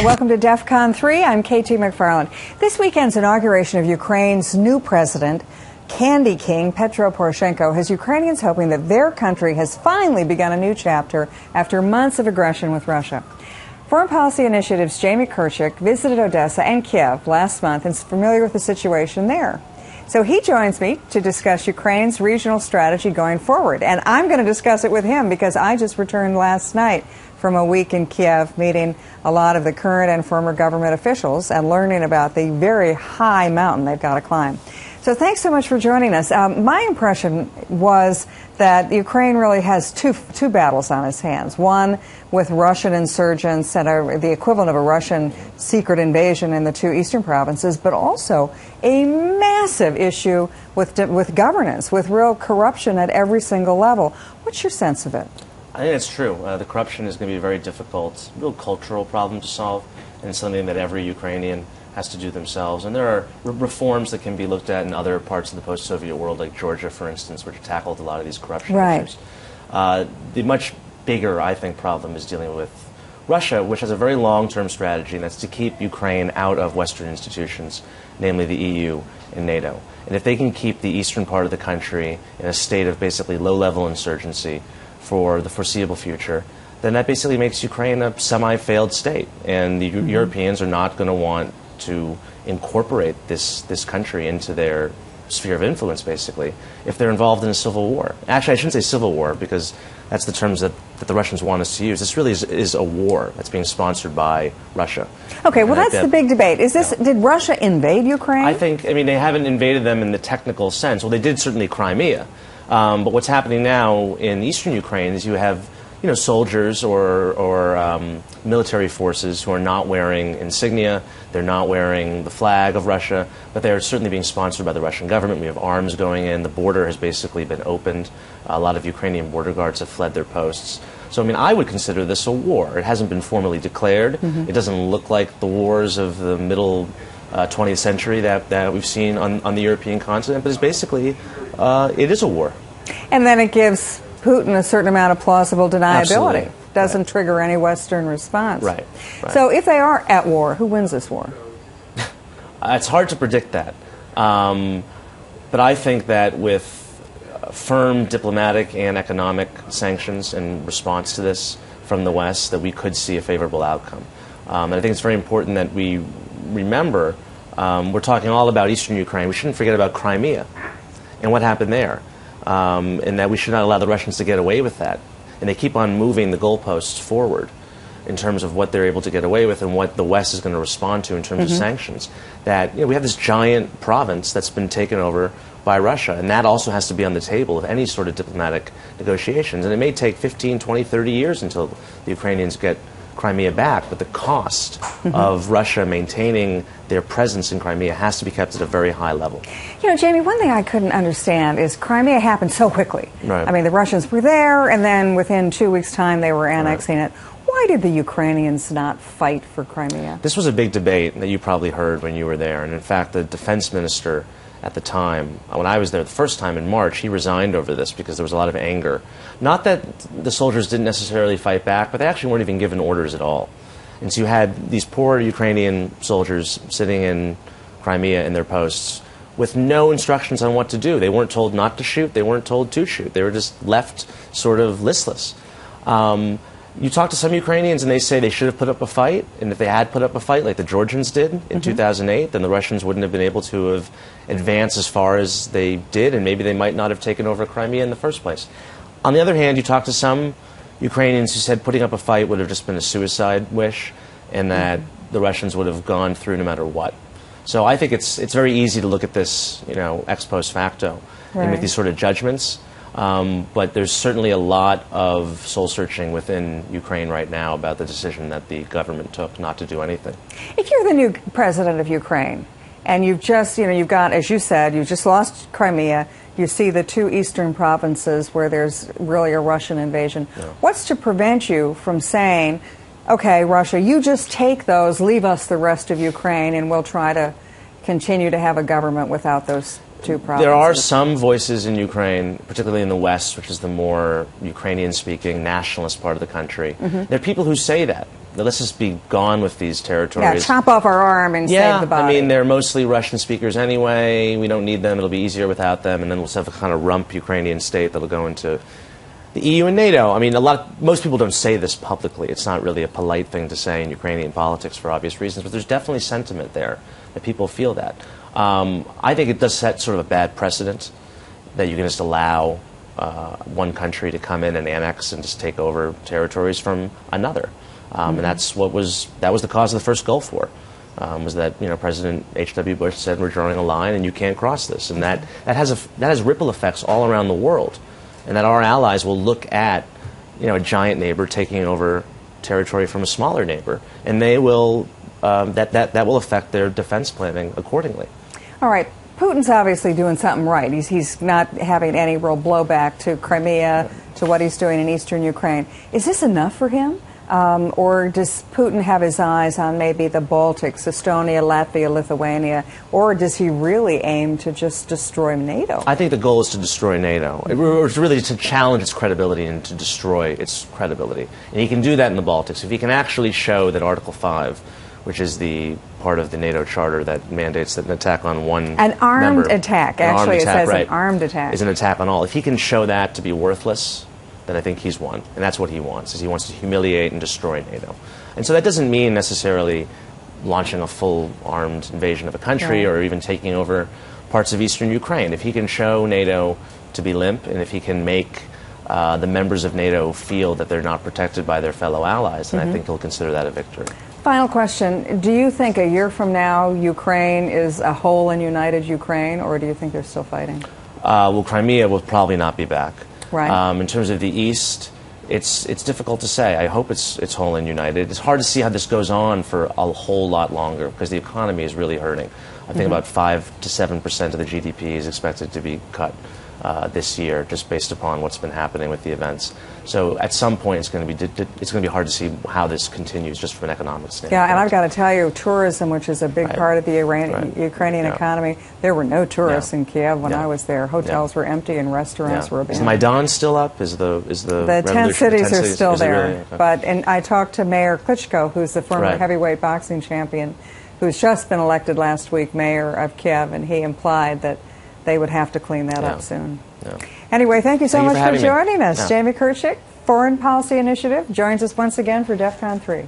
and welcome to DEFCON 3. I'm KT McFarland. This weekend's inauguration of Ukraine's new president, Candy King Petro Poroshenko, has Ukrainians hoping that their country has finally begun a new chapter after months of aggression with Russia. Foreign Policy Initiative's Jamie Kirchick visited Odessa and Kiev last month and is familiar with the situation there. So he joins me to discuss Ukraine's regional strategy going forward. And I'm going to discuss it with him because I just returned last night from a week in Kiev meeting a lot of the current and former government officials and learning about the very high mountain they've got to climb. So thanks so much for joining us. My impression was that Ukraine really has two battles on its hands. One with Russian insurgents and the equivalent of a Russian secret invasion in the two eastern provinces, but also a massive issue with governance, with real corruption at every single level. What's your sense of it? I think it's true. The corruption is going to be a very difficult, real cultural problem to solve, and it's something that every Ukrainian has to do themselves. And there are reforms that can be looked at in other parts of the post-Soviet world, like Georgia, for instance, which tackled a lot of these corruption issues. The much bigger, I think, problem is dealing with Russia, which has a very long-term strategy, and that's to keep Ukraine out of Western institutions, namely the EU and NATO. And if they can keep the eastern part of the country in a state of basically low-level insurgency for the foreseeable future, then that basically makes Ukraine a semi-failed state. And the Europeans are not going to want to incorporate this country into their sphere of influence, basically, if they're involved in a civil war. Actually, I shouldn't say civil war, because that's the terms that the Russians want us to use. This really is a war that's being sponsored by Russia. Okay, well, that's the big debate. Did Russia invade Ukraine? I mean, they haven't invaded them in the technical sense. Well, they did certainly Crimea. But what's happening now in eastern Ukraine is you have soldiers or military forces who are not wearing insignia, they're not wearing the flag of Russia, but they're certainly being sponsored by the Russian government. We have arms going in. The border has basically been opened. A lot of Ukrainian border guards have fled their posts. So, I mean, I would consider this a war. It hasn't been formally declared. It doesn't look like the wars of the middle 20th century that we've seen on the European continent, but it's basically, it is a war. And then it gives Putin a certain amount of plausible deniability. Absolutely. Doesn't trigger any Western response. Right. So if they are at war, who wins this war? It's hard to predict that. But I think that with firm diplomatic and economic sanctions in response to this from the West, that we could see a favorable outcome. And I think it's very important that we remember, we're talking all about eastern Ukraine. We shouldn't forget about Crimea and what happened there. And that we should not allow the Russians to get away with that. And they keep on moving the goalposts forward in terms of what they're able to get away with and what the West is going to respond to in terms of sanctions. That we have this giant province that's been taken over by Russia, and that also has to be on the table of any sort of diplomatic negotiations. And it may take 15, 20, 30 years until the Ukrainians get Crimea back, but the cost of Russia maintaining their presence in Crimea has to be kept at a very high level. Jamie, one thing I couldn't understand is Crimea happened so quickly. Right. I mean, the Russians were there, and then within 2 weeks' time they were annexing it. Why did the Ukrainians not fight for Crimea? This was a big debate that you probably heard when you were there, and in fact the defense minister at the time, when I was there the first time in March, he resigned over this because there was a lot of anger. Not that the soldiers didn't necessarily fight back, but they actually weren't even given orders at all. And so you had these poor Ukrainian soldiers sitting in Crimea in their posts with no instructions on what to do. They weren't told not to shoot. They weren't told to shoot. They were just left sort of listless. You talk to some Ukrainians and they say they should have put up a fight, and if they had put up a fight like the Georgians did in 2008, then the Russians wouldn't have been able to have advanced as far as they did, and maybe they might not have taken over Crimea in the first place. On the other hand, you talk to some Ukrainians who said putting up a fight would have just been a suicide wish, and that the Russians would have gone through no matter what. So I think it's very easy to look at this, ex post facto and make these sort of judgments. But there's certainly a lot of soul-searching within Ukraine right now about the decision that the government took not to do anything. If you're the new president of Ukraine, and you've just, you've got, as you said, you just lost Crimea, you see the two eastern provinces where there's really a Russian invasion. What's to prevent you from saying, okay, Russia, you just take those, leave us the rest of Ukraine, and we'll try to continue to have a government without those two provinces? There are some voices in Ukraine, particularly in the West, which is the more Ukrainian-speaking nationalist part of the country. There are people who say that. let's just be gone with these territories. Yeah, chop off our arm and save the body. I mean, they're mostly Russian speakers anyway. We don't need them. It'll be easier without them. And then we'll have a kind of rump Ukrainian state that'll go into the EU and NATO. I mean, most people don't say this publicly. It's not really a polite thing to say in Ukrainian politics for obvious reasons, but there's definitely sentiment there that people feel that. I think it does set sort of a bad precedent that you can just allow one country to come in and annex and just take over territories from another. And that was the cause of the first Gulf War. Was that President H.W. Bush said we're drawing a line and you can't cross this, and that has ripple effects all around the world, and that our allies will look at a giant neighbor taking over territory from a smaller neighbor, and they will that will affect their defense planning accordingly. All right. Putin's obviously doing something right. He's not having any real blowback to Crimea, to what he's doing in eastern Ukraine. Is this enough for him? Or does Putin have his eyes on maybe the Baltics, Estonia, Latvia, Lithuania, or does he really aim to just destroy NATO? I think the goal is to destroy NATO. It's really to challenge its credibility and to destroy its credibility. And he can do that in the Baltics. If he can actually show that Article 5, which is the part of the NATO charter that mandates that an attack on one An armed member, attack. An Actually, armed attack, it says an armed attack. Is an attack on all. If he can show that to be worthless, then I think he's won. And that's what he wants, is he wants to humiliate and destroy NATO. And so that doesn't mean necessarily launching a full armed invasion of a country or even taking over parts of eastern Ukraine. If he can show NATO to be limp, and if he can make the members of NATO feel that they're not protected by their fellow allies, then I think he'll consider that a victory. Final question. Do you think a year from now Ukraine is a whole and united Ukraine, or do you think they're still fighting? Well, Crimea will probably not be back. Right. In terms of the East, it's difficult to say. I hope it's whole and united. It's hard to see how this goes on for a whole lot longer because the economy is really hurting. I think about 5 to 7% of the GDP is expected to be cut this year, just based upon what's been happening with the events. So at some point, it's going to be hard to see how this continues, just from an economic standpoint. Yeah, and I've got to tell you, tourism, which is a big part of the Ukrainian economy, there were no tourists in Kiev when I was there. Hotels were empty and restaurants were abandoned. Is the Maidan still up? Is the 10 cities are still there. Really? Okay. But and I talked to Mayor Klitschko, who's the former heavyweight boxing champion, who's just been elected last week mayor of Kiev, and he implied that they would have to clean that up soon. Anyway, thank you so much for joining us. Jamie Kirchick, Foreign Policy Initiative, joins us once again for DEF CON 3.